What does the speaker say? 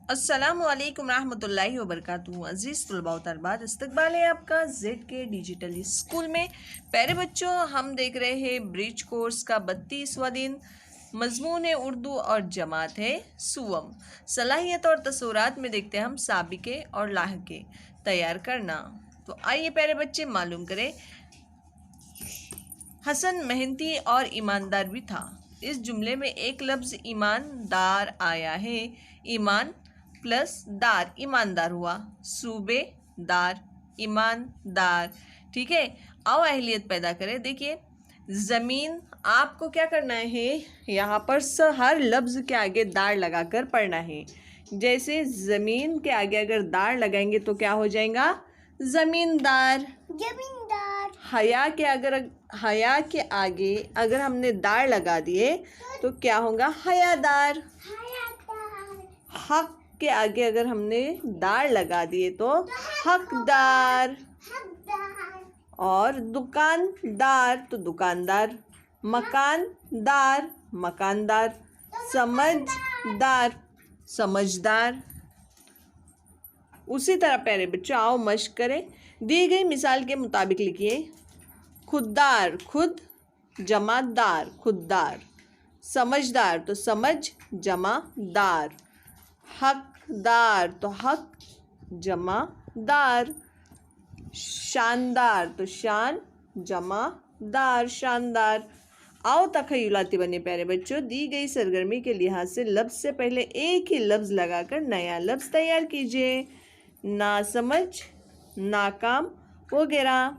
अस्सलामुअलैकुम रहमतुल्लाहि वबरकातुहू। अज़ीज़ तलबा व तलबात, इस्तकबाल है आपका जेड के डिजिटल स्कूल में। प्यारे बच्चों, हम देख रहे हैं ब्रिज कोर्स का 32वां दिन। मजमून है उर्दू और जमात है सुवम। सलाहियत और तसव्वुरात में देखते हैं हम साबिके और लाहके तैयार करना। तो आइए प्यारे बच्चे मालूम करें। हसन मेहनती और ईमानदार भी था। इस जुमले में एक लफ्ज़ ईमानदार आया है। ईमान प्लस दार ईमानदार हुआ। सूबेदार ईमानदार। ठीक है, आओ अहलियत पैदा करें। देखिए, ज़मीन, आपको क्या करना है, यहाँ पर हर लफ्ज़ के आगे दार लगाकर पढ़ना है। जैसे ज़मीन के आगे अगर दार लगाएंगे तो क्या हो जाएगा, ज़मींदार। जमींदार। हया के आगे अगर हमने दार लगा दिए तो क्या होगा, हयादार। हक के आगे अगर हमने दार लगा दिए तो हकदार। और दुकानदार तो दुकानदार। मकानदार मकानदार। समझदार समझदार। उसी तरह प्यारे बच्चों, आओ मश्क करें। दी गई मिसाल के मुताबिक लिखिए। खुददार खुद जमा दार खुददार। समझदार तो समझ जमा दार। हकदार तो हक जमा दार। शानदार तो शान जमा दार शानदार। आओ तखयलाती बने प्यारे बच्चों। दी गई सरगर्मी के लिहाज से लफ्ज़ से पहले एक ही लफ्ज़ लगाकर नया लफ्ज़ तैयार कीजिए। नासमझ, नाकाम वगैरह।